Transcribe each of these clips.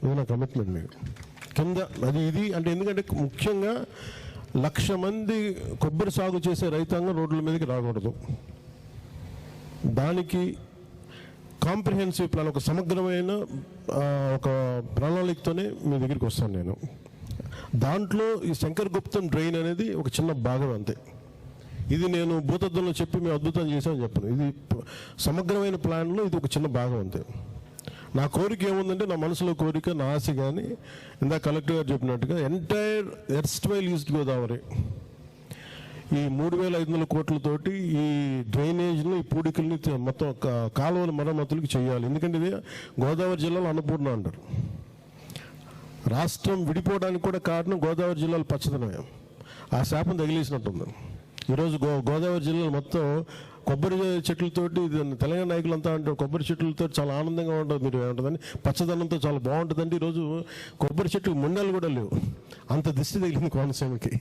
ఇది నా కమిట్మెంట్ మీకు కింద అది ఇది అంటే. ఎందుకంటే ముఖ్యంగా 1,00,000 మంది కొబ్బరి సాగు చేసే రైతాంగం రోడ్ల మీదకి రాకూడదు. దానికి కాంప్రిహెన్సివ్ ప్లాన్, ఒక సమగ్రమైన ఒక ప్రణాళికతోనే మీ దగ్గరికి వస్తాను నేను. దాంట్లో ఈ శంకర్ గుప్తం డ్రైన్ అనేది ఒక చిన్న భాగం అంతే. ఇది నేను భూతద్దంలో చెప్పి మేము అద్భుతం చేసామని చెప్పను. ఇది సమగ్రమైన ప్లాన్లో ఇది ఒక చిన్న భాగం అంతే. నా కోరిక ఏముందంటే, నా మనసులో కోరిక, నా ఆశ కానీ ఇందాక కలెక్టర్ గారు చెప్పినట్టుగా ఎంటైర్ ఎర్స్ట్వైల్ ఈస్ట్ గోదావరి ఈ 3,500 కోట్లతోటి ఈ డ్రైనేజ్ని, ఈ పూడికల్ని మొత్తం కాలువల మరమ్మతులకి చేయాలి. ఎందుకంటే ఇది గోదావరి జిల్లాలో అన్నపూర్ణ అంటారు. రాష్ట్రం విడిపోవడానికి కూడా కారణం గోదావరి జిల్లాలో పచ్చదనమే. ఆ శాపం తగిలేసినట్టుంది. ఈరోజు గోదావరి జిల్లాలో మొత్తం కొబ్బరి చెట్లతోటి, తెలంగాణ నాయకులంతా అంటారు కొబ్బరి చెట్లతో చాలా ఆనందంగా ఉంటుంది, మీరు ఏమంటుందని పచ్చదనంతో చాలా బాగుంటుందండి. ఈరోజు కొబ్బరి చెట్లు ముండలు కూడా లేవు, అంత దిష్టి తగిలింది కోనసీమకి.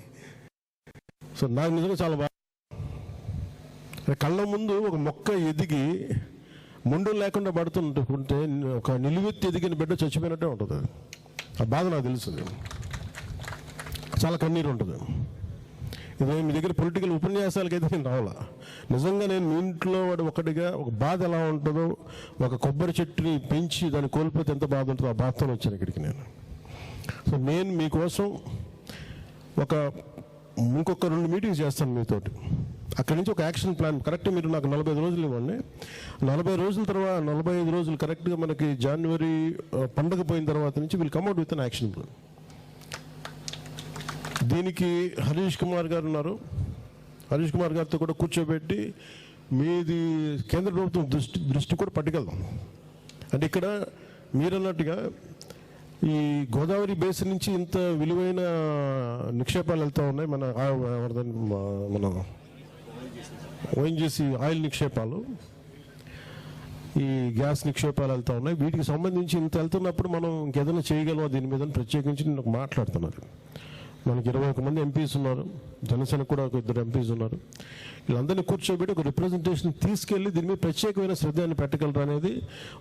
సో నాకు నిజంగా చాలా బాగా, కళ్ళ ముందు ఒక మొక్క ఎదిగి ముండులు లేకుండా పడుతుంటే ఒక నిలువెత్తి ఎదిగిన బిడ్డ చచ్చిపోయినట్టే ఉంటుంది. ఆ బాధ నాకు తెలుస్తుంది, చాలా కన్నీరు ఉంటుంది. ఇది మీ దగ్గర పొలిటికల్ ఉపన్యాసాలకైతే నేను రావాలా. నిజంగా నేను మీ ఇంట్లో వాడు ఒకటిగా ఒక బాధ ఎలా ఉంటుందో, ఒక కొబ్బరి చెట్టుని పెంచి దాన్ని కోల్పోతే ఎంత బాధ ఉంటుందో ఆ బాధతో వచ్చాను ఇక్కడికి నేను. సో నేను మీకోసం ఇంకొక 2 మీటింగ్స్ చేస్తాను మీతోటి. అక్కడి నుంచి ఒక యాక్షన్ ప్లాన్ కరెక్ట్ మీరు నాకు 45 రోజులు ఇవ్వండి. 40 రోజుల తర్వాత 45 రోజులు కరెక్ట్గా మనకి జనవరి పండగ పోయిన తర్వాత నుంచి వీళ్ళు కమ్అట్ విత్ అన్ యాక్షన్ ప్లాన్. దీనికి హరీష్ కుమార్ గారు ఉన్నారు. హరీష్ కుమార్ గారితో కూడా కూర్చోబెట్టి మీది కేంద్ర ప్రభుత్వం దృష్టి కూడా పట్టుకెళ్దాం. అంటే ఇక్కడ మీరన్నట్టుగా ఈ గోదావరి బేసిన్ నుంచి ఇంత విలువైన నిక్షేపాలు వెళ్తూ ఉన్నాయి. మన ఓఎన్జీసీ ఆయిల్ నిక్షేపాలు, ఈ గ్యాస్ నిక్షేపాలు వెళ్తూ ఉన్నాయి. వీటికి సంబంధించి ఇంత వెళ్తున్నప్పుడు మనం ఇంకేదైనా చేయగలమా దీని మీద ప్రత్యేకించి నేను మాట్లాడుతున్నారు. మనకి 21 మంది ఎంపీస్ ఉన్నారు, జనసేన కూడా ఒక 2 ఎంపీస్ ఉన్నారు. వీళ్ళందరినీ కూర్చోబెట్టి ఒక రిప్రజెంటేషన్ తీసుకెళ్ళి దీని మీద ప్రత్యేకమైన శ్రద్ధని పెట్టగలరు అనేది,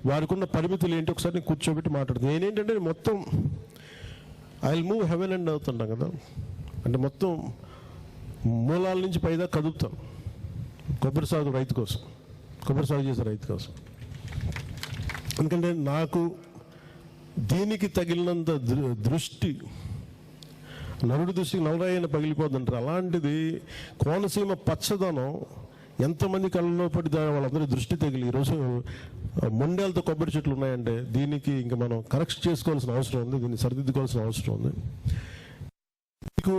వారికి ఉన్న పరిమితులు ఏంటి ఒకసారి కూర్చోబెట్టి మాట్లాడుతుంది. నేనేంటంటే మొత్తం I will move heaven and అవుతుంటాం కదా, అంటే మొత్తం మూలాల నుంచి పైదా కదుపుతాం కొబ్బరి సాగు రైతు కోసం, కొబ్బరి సాగు చేసే రైతు కోసం. ఎందుకంటే నాకు దీనికి తగిలినంత దృష్టి, నరుడి దృష్టికి నవరాయన పగిలిపోతుంటారు. అలాంటిది కోనసీమ పచ్చదనం ఎంతమంది కళ్ళలో పడి వాళ్ళందరూ దృష్టి తగిలి ఈరోజు మొండేలతో కొబ్బరి చెట్లు ఉన్నాయంటే దీనికి ఇంకా మనం కరెక్ట్ చేసుకోవాల్సిన అవసరం ఉంది, దీన్ని సరిదిద్దుకోవాల్సిన అవసరం ఉంది. మీకు